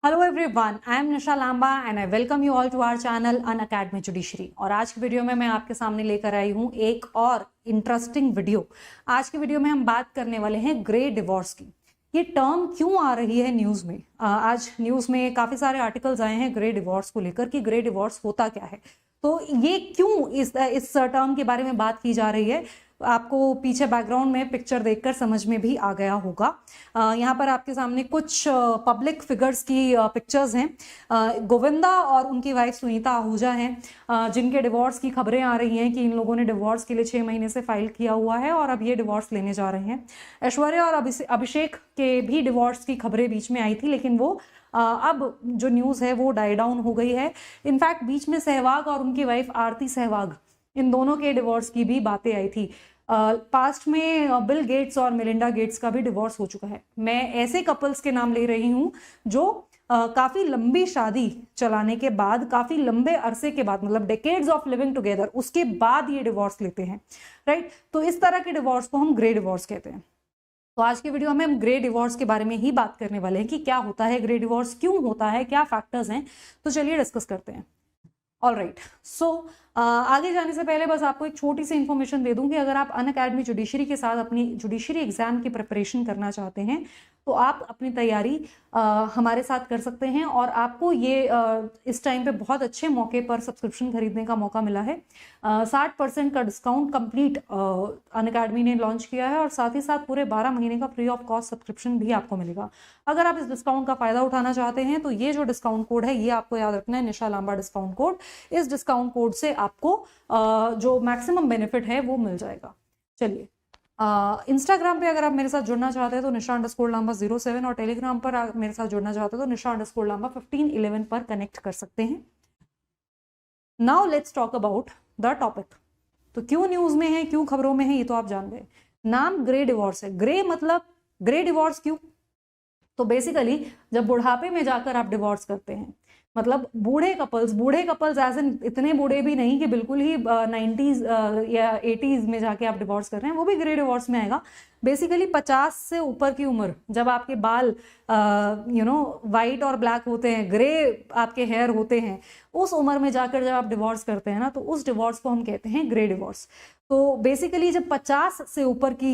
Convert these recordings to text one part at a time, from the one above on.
Hello everyone, I am Nisha Lamba and I welcome you all to our channel Unacademy judiciary. और आज की video में मैं आपके सामने लेकर आई हूँ एक और इंटरेस्टिंग वीडियो। आज की वीडियो में हम बात करने वाले हैं ग्रे डिवोर्स की। ये टर्म क्यों आ रही है न्यूज़ में? आज न्यूज़ में काफ़ी सारे आर्टिकल्स आए हैं ग्रे डिवोर्स को लेकर कि ग्रे डिवोर्स होता क्या है। तो ये क्यों इस टर्म के बारे में बात की जा रही है, आपको पीछे बैकग्राउंड में पिक्चर देखकर समझ में भी आ गया होगा। यहाँ पर आपके सामने कुछ पब्लिक फिगर्स की पिक्चर्स हैं। गोविंदा और उनकी वाइफ सुनीता आहूजा हैं, जिनके डिवोर्स की खबरें आ रही हैं कि इन लोगों ने डिवोर्स के लिए 6 महीने से फाइल किया हुआ है और अब ये डिवोर्स लेने जा रहे हैं। ऐश्वर्या और अभिषेक के भी डिवोर्स की खबरें बीच में आई थी, लेकिन वो अब जो न्यूज़ है वो डाई डाउन हो गई है। इनफैक्ट बीच में सहवाग और उनकी वाइफ आरती सहवाग, इन दोनों के डिवोर्स की भी बातें आई थी। पास्ट में बिल गेट्स और मेलिंडा गेट्स का भी डिवोर्स हो चुका है। मैं ऐसे कपल्स के नाम ले रही हूँ जो काफी लंबी शादी चलाने के बाद, काफी लंबे अरसे के बाद, मतलब डेकेड्स ऑफ लिविंग टुगेदर, उसके बाद ये डिवोर्स लेते हैं, राइट। तो इस तरह के डिवोर्स को हम ग्रे डिवोर्स कहते हैं। तो आज की वीडियो में हम ग्रे डिवोर्स के बारे में ही बात करने वाले हैं कि क्या होता है ग्रे डिवोर्स, क्यों होता है, क्या फैक्टर्स हैं। तो चलिए डिस्कस करते हैं। ऑल राइट, सो आगे जाने से पहले बस आपको एक छोटी सी इन्फॉर्मेशन दे दूं कि अगर आप अनअकैडमी जुडिशरी के साथ अपनी जुडिशरी एग्जाम की प्रिपरेशन करना चाहते हैं तो आप अपनी तैयारी हमारे साथ कर सकते हैं। और आपको ये इस टाइम पे बहुत अच्छे मौके पर सब्सक्रिप्शन खरीदने का मौका मिला है। 60% का डिस्काउंट कंप्लीट अनअकैडमी ने लॉन्च किया है और साथ ही साथ पूरे 12 महीने का फ्री ऑफ कॉस्ट सब्सक्रिप्शन भी आपको मिलेगा। अगर आप इस डिस्काउंट का फायदा उठाना चाहते हैं तो ये जो डिस्काउंट कोड है ये आपको याद रखना है, निशा लांबा डिस्काउंट कोड। इस डिस्काउंट कोड से आपको जो मैक्सिमम बेनिफिट है वो मिल जाएगा। चलिए, इंस्टाग्राम पे अगर आप मेरे साथ जुड़ना चाहते हैं तो निशा_लांबा 07, और टेलीग्राम पर आप मेरे साथ जुड़ना चाहते हैं तो निशा_लांबा 1511 पर कनेक्ट कर सकते हैं। Now let's talk about the topic. तो क्यों न्यूज में है, क्यों खबरों में है, ये तो आप जान गए। नाम ग्रे डिवोर्स है। ग्रे मतलब ग्रे डिवोर्स क्यों? तो बेसिकली जब बुढ़ापे में जाकर आप डिवोर्स करते हैं, मतलब बूढ़े कपल्स एज इन इतने बूढ़े भी नहीं कि बिल्कुल ही 90s या 80s में जाके आप डिवोर्स कर रहे हैं, वो भी ग्रे डिवोर्स में आएगा। बेसिकली 50 से ऊपर की उम्र, जब आपके बाल वाइट और ब्लैक होते हैं, ग्रे आपके हेयर होते हैं, उस उम्र में जाकर जब आप डिवोर्स करते हैं ना, तो उस डिवोर्स को हम कहते हैं ग्रे डिवोर्स। तो बेसिकली जब 50 से ऊपर की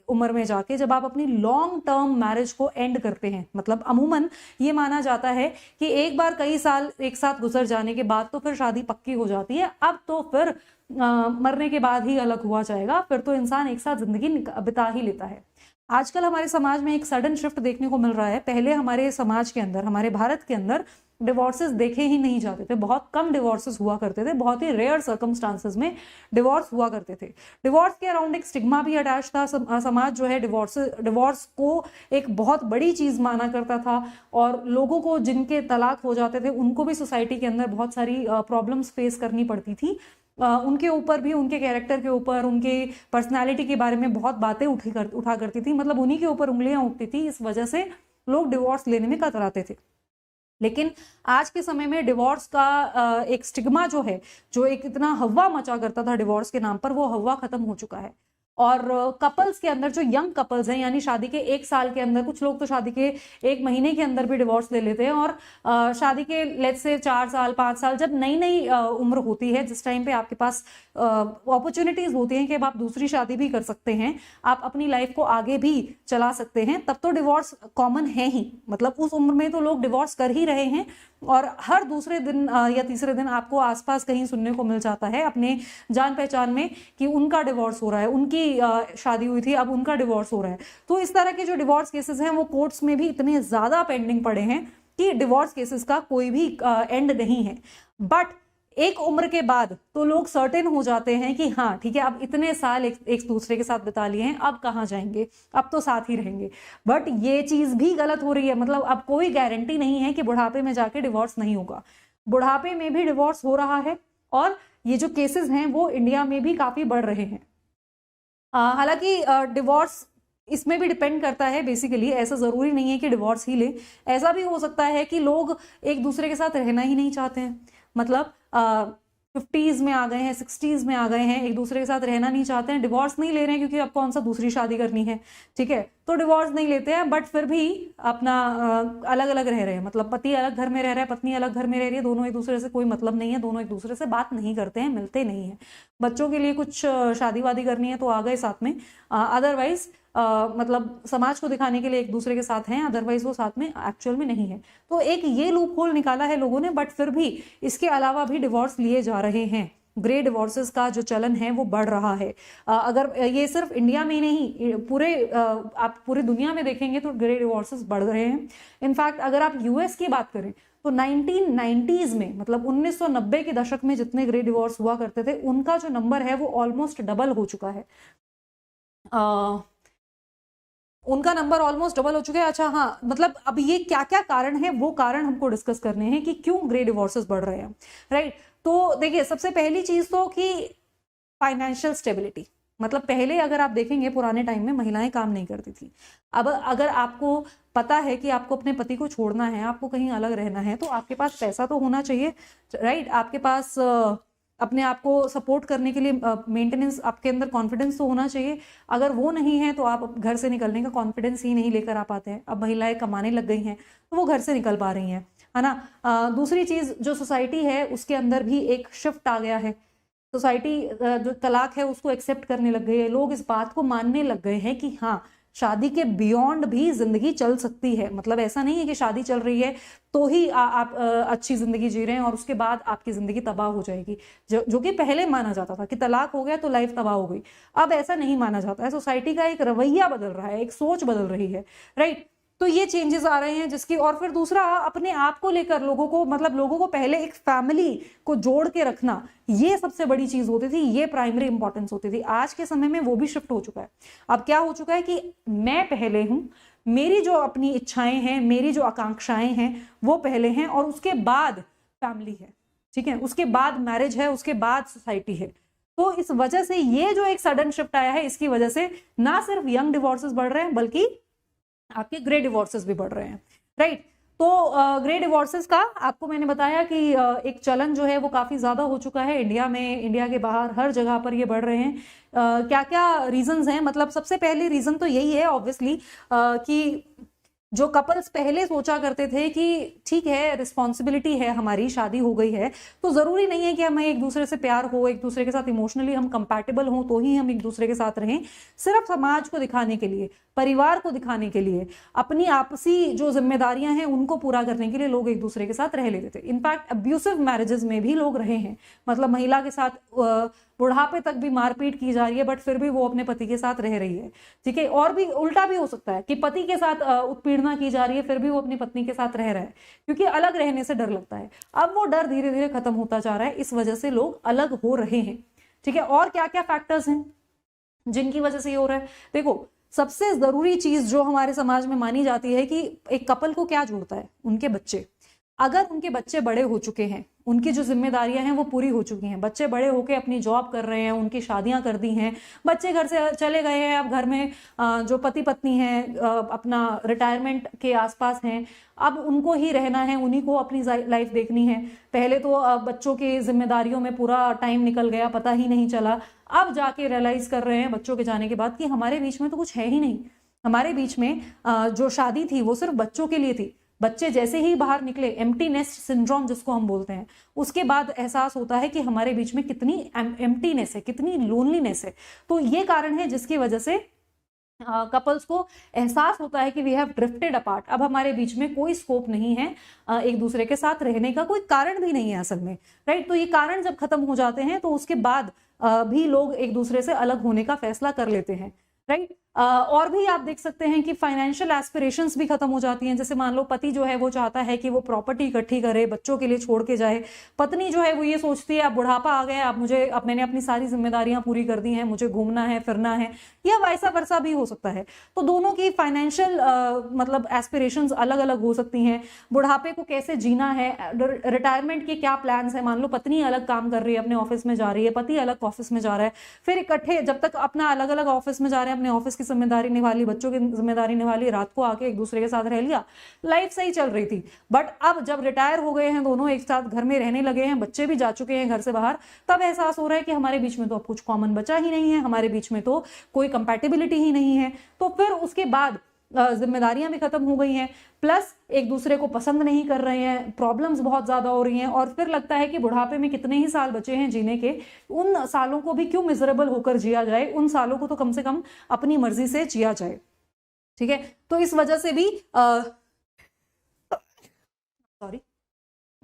उम्र में जाके जब आप अपनी लॉन्ग टर्म मैरिज को एंड करते हैं, मतलब अमूमन ये माना जाता है कि एक बार कई साल एक साथ गुजर जाने के बाद तो फिर शादी पक्की हो जाती है। अब तो फिर मरने के बाद ही अलग हुआ जाएगा, फिर तो इंसान एक साथ जिंदगी बिता ही लेता है। आजकल हमारे समाज में एक सडन शिफ्ट देखने को मिल रहा है। पहले हमारे समाज के अंदर, हमारे भारत के अंदर डिवोर्सेस देखे ही नहीं जाते थे, बहुत कम डिवोर्सेस हुआ करते थे, बहुत ही रेयर सर्कमस्टांसेस में डिवोर्स हुआ करते थे। डिवोर्स के अराउंड एक स्टिग्मा भी अटैच था। समाज जो है डिवोर्स को एक बहुत बड़ी चीज माना करता था, और लोगों को जिनके तलाक हो जाते थे उनको भी सोसाइटी के अंदर बहुत सारी प्रॉब्लम्स फेस करनी पड़ती थी। उनके ऊपर भी, उनके कैरेक्टर के ऊपर, उनके पर्सनालिटी के बारे में बहुत बातें उठा करती थी, मतलब उन्हीं के ऊपर उंगलियां उठती थी। इस वजह से लोग डिवोर्स लेने में कतराते थे। लेकिन आज के समय में डिवोर्स का एक स्टिग्मा जो है, जो एक इतना हवा मचा करता था डिवोर्स के नाम पर, वो हवा खत्म हो चुका है। और कपल्स के अंदर, जो यंग कपल्स हैं, यानी शादी के 1 साल के अंदर, कुछ लोग तो शादी के 1 महीने के अंदर भी डिवोर्स ले लेते हैं, और शादी के लेट्स से 4 साल 5 साल, जब नई नई उम्र होती है, जिस टाइम पे आपके पास अपॉर्चुनिटीज होती हैं कि अब आप दूसरी शादी भी कर सकते हैं, आप अपनी लाइफ को आगे भी चला सकते हैं, तब तो डिवोर्स कॉमन है ही। मतलब उस उम्र में तो लोग डिवोर्स कर ही रहे हैं, और हर दूसरे दिन या तीसरे दिन आपको आसपास कहीं सुनने को मिल जाता है अपने जान पहचान में कि उनका डिवोर्स हो रहा है, उनकी शादी हुई थी अब उनका डिवोर्स हो रहा है। तो इस तरह के जो डिवोर्स केसेस हैं वो कोर्ट्स में भी इतने ज्यादा पेंडिंग पड़े हैं कि डिवोर्स केसेस का कोई भी एंड नहीं है। बट एक उम्र के बाद तो लोग सर्टेन हो जाते हैं कि हाँ ठीक है, अब इतने साल एक दूसरे के साथ बिता लिए हैं, अब कहाँ जाएंगे, अब तो साथ ही रहेंगे। बट ये चीज भी गलत हो रही है। मतलब अब कोई गारंटी नहीं है कि बुढ़ापे में जाके डिवोर्स नहीं होगा। बुढ़ापे में भी डिवोर्स हो रहा है, और ये जो केसेस हैं वो इंडिया में भी काफी बढ़ रहे हैं। हालांकि डिवोर्स इसमें भी डिपेंड करता है। बेसिकली ऐसा जरूरी नहीं है कि डिवोर्स ही ले, ऐसा भी हो सकता है कि लोग एक दूसरे के साथ रहना ही नहीं चाहते हैं। मतलब 50s में आ गए हैं, 60s में आ गए हैं, एक दूसरे के साथ रहना नहीं चाहते हैं, डिवोर्स नहीं ले रहे हैं क्योंकि अब कौन सा दूसरी शादी करनी है, ठीक है, तो डिवोर्स नहीं लेते हैं, बट फिर भी अपना अलग अलग रह रहे हैं, मतलब पति अलग घर में रह रहा है, पत्नी अलग घर में रह रही है, दोनों एक दूसरे से कोई मतलब नहीं है, दोनों एक दूसरे से बात नहीं करते हैं, मिलते नहीं है। बच्चों के लिए कुछ शादी वादी करनी है तो आ गए साथ में, अदरवाइज मतलब समाज को दिखाने के लिए एक दूसरे के साथ हैं, अदरवाइज वो साथ में एक्चुअल में नहीं है। तो एक ये लूप होल निकाला है लोगों ने, बट फिर भी इसके अलावा भी डिवोर्स लिए जा रहे हैं। ग्रे डिवोर्सेस का जो चलन है वो बढ़ रहा है। अगर ये सिर्फ इंडिया में ही नहीं, आप पूरे दुनिया में देखेंगे तो ग्रे डिवोर्सेस बढ़ रहे हैं। इनफैक्ट अगर आप यूएस की बात करें तो 1990s में, मतलब 1990 के दशक में जितने ग्रे डिवोर्स हुआ करते थे, उनका जो नंबर है वो ऑलमोस्ट डबल हो चुका है। उनका नंबर ऑलमोस्ट डबल हो चुका है। अच्छा हाँ, मतलब अब ये क्या क्या कारण है, वो कारण हमको डिस्कस करने हैं कि क्यों ग्रे डिवोर्सेस बढ़ रहे हैं, राइट। तो देखिए, सबसे पहली चीज तो कि फाइनेंशियल स्टेबिलिटी, मतलब पहले अगर आप देखेंगे पुराने टाइम में महिलाएं काम नहीं करती थी। अब अगर आपको पता है कि आपको अपने पति को छोड़ना है, आपको कहीं अलग रहना है, तो आपके पास पैसा तो होना चाहिए, राइट। आपके पास अपने आप को सपोर्ट करने के लिए मेंटेनेंस, आपके अंदर कॉन्फिडेंस तो होना चाहिए। अगर वो नहीं है तो आप घर से निकलने का कॉन्फिडेंस ही नहीं लेकर आ पाते हैं। अब महिलाएं कमाने लग गई हैं तो वो घर से निकल पा रही हैं, है ना। दूसरी चीज, जो सोसाइटी है उसके अंदर भी एक शिफ्ट आ गया है। सोसाइटी जो तलाक है उसको एक्सेप्ट करने लग गई है, लोग इस बात को मानने लग गए हैं कि हाँ, शादी के बियॉन्ड भी जिंदगी चल सकती है। मतलब ऐसा नहीं है कि शादी चल रही है तो ही आप अच्छी जिंदगी जी रहे हैं और उसके बाद आपकी जिंदगी तबाह हो जाएगी, जो कि पहले माना जाता था कि तलाक हो गया तो लाइफ तबाह हो गई। अब ऐसा नहीं माना जाता है। सोसाइटी का एक रवैया बदल रहा है, एक सोच बदल रही है, राइट। तो ये चेंजेस आ रहे हैं जिसकी, और फिर दूसरा, अपने आप को लेकर लोगों को, मतलब लोगों को पहले एक फैमिली को जोड़ के रखना, ये सबसे बड़ी चीज होती थी, ये प्राइमरी इंपॉर्टेंस होती थी। आज के समय में वो भी शिफ्ट हो चुका है। अब क्या हो चुका है कि मैं पहले हूं, मेरी जो अपनी इच्छाएं हैं, मेरी जो आकांक्षाएं हैं वो पहले हैं, और उसके बाद फैमिली है, ठीक है, उसके बाद मैरिज है, उसके बाद सोसाइटी है। तो इस वजह से ये जो एक सडन शिफ्ट आया है, इसकी वजह से ना सिर्फ यंग डिवोर्सेस बढ़ रहे हैं बल्कि आपके ग्रे डिवोर्सेस भी बढ़ रहे हैं, राइट। तो ग्रे डिवोर्सेस का आपको मैंने बताया कि एक चलन जो है वो काफी ज्यादा हो चुका है इंडिया में, इंडिया के बाहर हर जगह पर ये बढ़ रहे हैं। क्या क्या रीजंस हैं, मतलब सबसे पहले रीजन तो यही है ऑब्वियसली कि जो कपल्स पहले सोचा करते थे कि ठीक है, रिस्पॉन्सिबिलिटी है हमारी, शादी हो गई है तो जरूरी नहीं है कि हमें एक दूसरे से प्यार हो, एक दूसरे के साथ इमोशनली हम कंपैटिबल हों तो ही हम एक दूसरे के साथ रहें। सिर्फ समाज को दिखाने के लिए, परिवार को दिखाने के लिए, अपनी आपसी जो जिम्मेदारियां हैं उनको पूरा करने के लिए लोग एक दूसरे के साथ रह लेते थे। इनफैक्ट अब्यूसिव मैरिजेस में भी लोग रहे हैं, मतलब महिला के साथ बुढ़ापे तक भी मारपीट की जा रही है बट फिर भी वो अपने पति के साथ रह रही है, ठीक है। और भी उल्टा भी हो सकता है कि पति के साथ उत्पीड़ना की जा रही है फिर भी वो अपनी पत्नी के साथ रह रहा है, क्योंकि अलग रहने से डर लगता है। अब वो डर धीरे धीरे खत्म होता जा रहा है, इस वजह से लोग अलग हो रहे हैं, ठीक है। और क्या क्या फैक्टर्स हैं जिनकी वजह से ये हो रहा है? देखो, सबसे जरूरी चीज जो हमारे समाज में मानी जाती है कि एक कपल को क्या जोड़ता है, उनके बच्चे। अगर उनके बच्चे बड़े हो चुके हैं, उनकी जो जिम्मेदारियां हैं वो पूरी हो चुकी हैं, बच्चे बड़े होके अपनी जॉब कर रहे हैं, उनकी शादियां कर दी हैं, बच्चे घर से चले गए हैं, अब घर में जो पति पत्नी हैं अपना रिटायरमेंट के आसपास हैं, अब उनको ही रहना है, उन्हीं को अपनी लाइफ देखनी है। पहले तो बच्चों की जिम्मेदारियों में पूरा टाइम निकल गया, पता ही नहीं चला। अब जाके रियलाइज कर रहे हैं बच्चों के जाने के बाद कि हमारे बीच में तो कुछ है ही नहीं। हमारे बीच में जो शादी थी वो सिर्फ बच्चों के लिए थी। बच्चे जैसे ही बाहर निकले, एम्प्टी नेस्ट सिंड्रोम जिसको हम बोलते हैं, उसके बाद एहसास होता है कि हमारे बीच में कितनी एम्प्टीनेस है, कितनी लोनलीनेस है। तो ये कारण है जिसकी वजह से कपल्स को एहसास होता है कि वी हैव ड्रिफ्टेड अपार्ट। अब हमारे बीच में कोई स्कोप नहीं है एक दूसरे के साथ रहने का, कोई कारण भी नहीं है असल में, राइट। तो ये कारण जब खत्म हो जाते हैं तो उसके बाद भी लोग एक दूसरे से अलग होने का फैसला कर लेते हैं, राइट। और भी आप देख सकते हैं कि फाइनेंशियल एस्पिरेशंस भी खत्म हो जाती हैं। जैसे मान लो पति जो है वो चाहता है कि वो प्रॉपर्टी इकट्ठी करे, बच्चों के लिए छोड़ के जाए। पत्नी जो है वो ये सोचती है अब बुढ़ापा आ गया, अब मैंने अपनी सारी जिम्मेदारियां पूरी कर दी हैं, मुझे घूमना है, फिरना है, या वैसा वर्सा भी हो सकता है। तो दोनों की फाइनेंशियल मतलब एस्पिरेशंस अलग अलग हो सकती हैं। बुढ़ापे को कैसे जीना है, रिटायरमेंट के क्या प्लान्स है। मान लो पत्नी अलग काम कर रही है, अपने ऑफिस में जा रही है, पति अलग ऑफिस में जा रहा है, फिर इकट्ठे जब तक अपना अलग अलग ऑफिस में जा रहे हैं, अपने ऑफिस की जिम्मेदारी निभा ली, बच्चों की जिम्मेदारी निभा ली, रात को आके एक दूसरे के साथ रह लिया, लाइफ सही चल रही थी। बट अब जब रिटायर हो गए हैं दोनों, एक साथ घर में रहने लगे हैं, बच्चे भी जा चुके हैं घर से बाहर, तब एहसास हो रहा है कि हमारे बीच में तो अब कुछ कॉमन बचा ही नहीं है, हमारे बीच में तो कोई कंपैटिबिलिटी ही नहीं है। तो फिर उसके बाद जिम्मेदारियां भी खत्म हो गई हैं, प्लस एक दूसरे को पसंद नहीं कर रहे हैं, प्रॉब्लम्स बहुत ज्यादा हो रही हैं, और फिर लगता है कि बुढ़ापे में कितने ही साल बचे हैं जीने के, उन सालों को भी क्यों मिजरेबल होकर जिया जाए, उन सालों को तो कम से कम अपनी मर्जी से जिया जाए। ठीक है, तो इस वजह से भी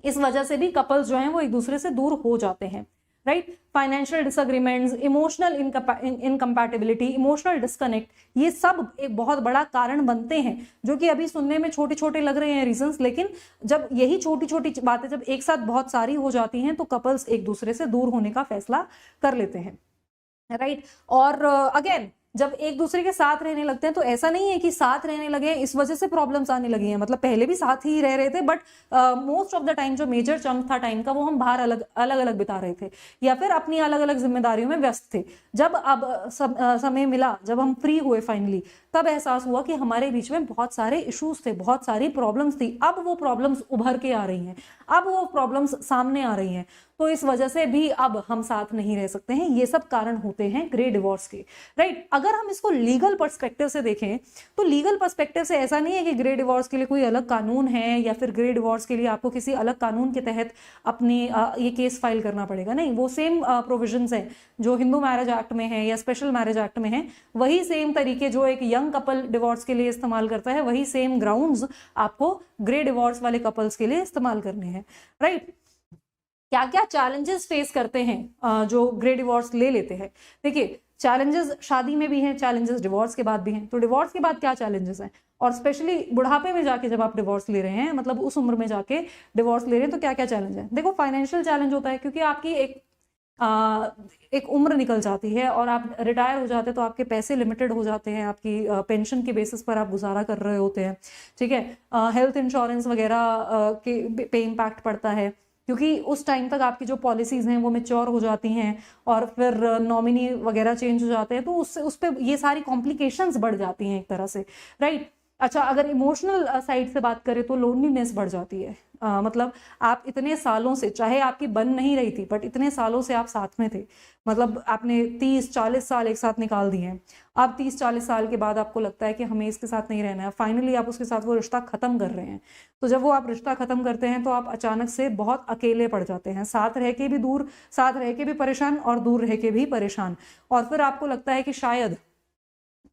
इस वजह से भी कपल्स जो हैं वो एक दूसरे से दूर हो जाते हैं, right. Financial disagreements, emotional incompatibility, emotional disconnect, ये सब एक बहुत बड़ा कारण बनते हैं, जो कि अभी सुनने में छोटे छोटे लग रहे हैं रीजंस, लेकिन जब यही छोटी छोटी बातें जब एक साथ बहुत सारी हो जाती हैं तो कपल्स एक दूसरे से दूर होने का फैसला कर लेते हैं, राइट। और अगेन जब एक दूसरे के साथ रहने लगते हैं तो ऐसा नहीं है कि साथ रहने लगे हैं इस वजह से प्रॉब्लम्स आने लगी हैं, मतलब पहले भी साथ ही रह रहे थे, but most of the time जो मेजर चंक था टाइम का वो हम बाहर अलग अलग बिता रहे थे, या फिर अपनी अलग अलग जिम्मेदारियों में व्यस्त थे। जब अब समय मिला, जब हम फ्री हुए फाइनली, तब एहसास हुआ कि हमारे बीच में बहुत सारे इश्यूज थे, बहुत सारी प्रॉब्लम्स थी। अब वो प्रॉब्लम्स उभर के आ रही हैं, अब वो प्रॉब्लम्स सामने आ रही हैं, तो इस वजह से भी अब हम साथ नहीं रह सकते हैं। ये सब कारण होते हैं ग्रे डिवोर्स के, राइट। अगर हम इसको लीगल पर्सपेक्टिव से देखें तो लीगल पर्सपेक्टिव से ऐसा नहीं है कि ग्रे डिवोर्स के लिए कोई अलग कानून है, या फिर ग्रे डिवोर्स के लिए आपको किसी अलग कानून के तहत अपनी ये केस फाइल करना पड़ेगा। नहीं, वो सेम प्रोविजंस हैं जो हिंदू मैरिज एक्ट में है या स्पेशल मैरिज एक्ट में है, वही सेम तरीके जो एक यंग कपल डिवोर्स के लिए इस्तेमाल करता है, वही सेम ग्राउंड्स आपको ग्रे डिवोर्स वाले कपल्स के लिए इस्तेमाल करने हैं, राइट। क्या क्या चैलेंजेस फेस करते हैं जो ग्रे डिवोर्स ले लेते हैं? देखिए, चैलेंजेस शादी में भी हैं, चैलेंजेस डिवोर्स के बाद भी हैं। तो डिवोर्स के बाद क्या चैलेंजेस हैं, और स्पेशली बुढ़ापे में जाके जब आप डिवोर्स ले रहे हैं, मतलब उस उम्र में जाके डिवोर्स ले रहे हैं, तो क्या क्या चैलेंज है? देखो, फाइनेंशियल चैलेंज होता है, क्योंकि आपकी एक उम्र निकल जाती है और आप रिटायर हो जाते हैं, तो आपके पैसे लिमिटेड हो जाते हैं, आपकी पेंशन के बेसिस पर आप गुजारा कर रहे होते हैं, ठीक है। हेल्थ इंश्योरेंस वगैरह के पे इम्पैक्ट पड़ता है, क्योंकि उस टाइम तक आपकी जो पॉलिसीज हैं वो मैच्योर हो जाती हैं, और फिर नॉमिनी वगैरह चेंज हो जाते हैं, तो उससे उस पर ये सारी कॉम्प्लिकेशंस बढ़ जाती हैं एक तरह से, राइट। अच्छा, अगर इमोशनल साइड से बात करें तो लोनलीनेस बढ़ जाती है। मतलब आप इतने सालों से, चाहे आपकी बन नहीं रही थी, बट इतने सालों से आप साथ में थे, मतलब आपने 30-40 साल एक साथ निकाल दिए हैं। अब 30-40 साल के बाद आपको लगता है कि हमें इसके साथ नहीं रहना है, फाइनली आप उसके साथ वो रिश्ता खत्म कर रहे हैं। तो जब वो आप रिश्ता खत्म करते हैं तो आप अचानक से बहुत अकेले पड़ जाते हैं, साथ रह के भी दूर, साथ रह के भी परेशान और दूर रह के भी परेशान। और फिर आपको लगता है कि शायद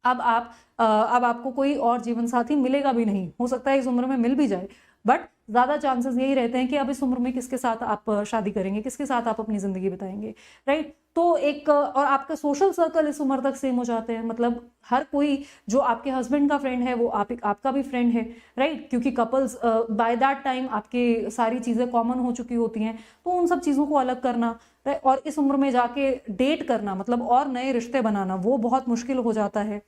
अब आपको कोई और जीवन साथी मिलेगा भी नहीं, हो सकता है इस उम्र में मिल भी जाए, बट ज्यादा चांसेस यही रहते हैं कि अब इस उम्र में किसके साथ आप शादी करेंगे, किसके साथ आप अपनी जिंदगी बिताएंगे, राइट। तो एक और आपका सोशल सर्कल इस उम्र तक सेम हो जाते हैं, मतलब हर कोई जो आपके हस्बैंड का फ्रेंड है वो आपका भी फ्रेंड है, राइट, क्योंकि कपल्स बाय दैट टाइम आपके सारी चीजें कॉमन हो चुकी होती हैं। तो उन सब चीजों को अलग करना और इस उम्र में जाके डेट करना, मतलब और नए रिश्ते बनाना, वो बहुत मुश्किल हो जाता है,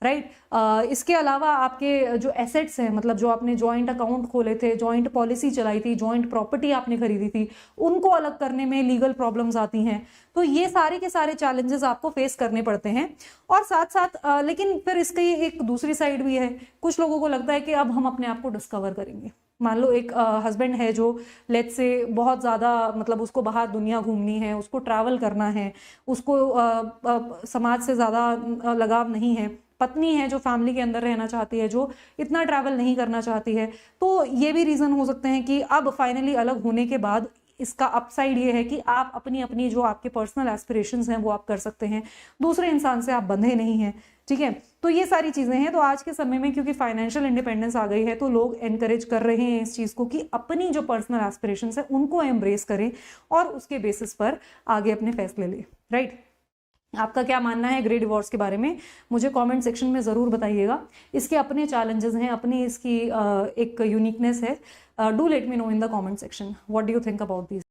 राइट। इसके अलावा आपके जो एसेट्स हैं, मतलब जो आपने जॉइंट अकाउंट खोले थे, जॉइंट पॉलिसी चलाई थी, जॉइंट प्रॉपर्टी आपने खरीदी थी, उनको अलग करने में लीगल प्रॉब्लम्स आती हैं। तो ये सारे के सारे चैलेंजेस आपको फेस करने पड़ते हैं। और साथ साथ लेकिन फिर इसकी एक दूसरी साइड भी है। कुछ लोगों को लगता है कि अब हम अपने आप को डिस्कवर करेंगे। मान लो एक हस्बैंड है जो लेट्स से बहुत ज़्यादा, मतलब उसको बाहर दुनिया घूमनी है, उसको ट्रैवल करना है, उसको समाज से ज़्यादा लगाव नहीं है। पत्नी है जो फैमिली के अंदर रहना चाहती है, जो इतना ट्रैवल नहीं करना चाहती है। तो ये भी रीज़न हो सकते हैं कि अब फाइनली अलग होने के बाद इसका अपसाइड ये है कि आप अपनी अपनी जो आपके पर्सनल एस्पिरेशंस हैं वो आप कर सकते हैं, दूसरे इंसान से आप बंधे नहीं हैं, ठीक है। तो ये सारी चीज़ें हैं। तो आज के समय में क्योंकि फाइनेंशियल इंडिपेंडेंस आ गई है, तो लोग एनकरेज कर रहे हैं इस चीज़ को कि अपनी जो पर्सनल एस्पिरेशंस है उनको एम्ब्रेस करें और उसके बेसिस पर आगे अपने फैसले लें, राइट। आपका क्या मानना है ग्रे डिवोर्स के बारे में, मुझे कमेंट सेक्शन में ज़रूर बताइएगा। इसके अपने चैलेंजेस हैं, अपनी इसकी एक यूनिकनेस है। Do let me know in the comment section what do you think about this.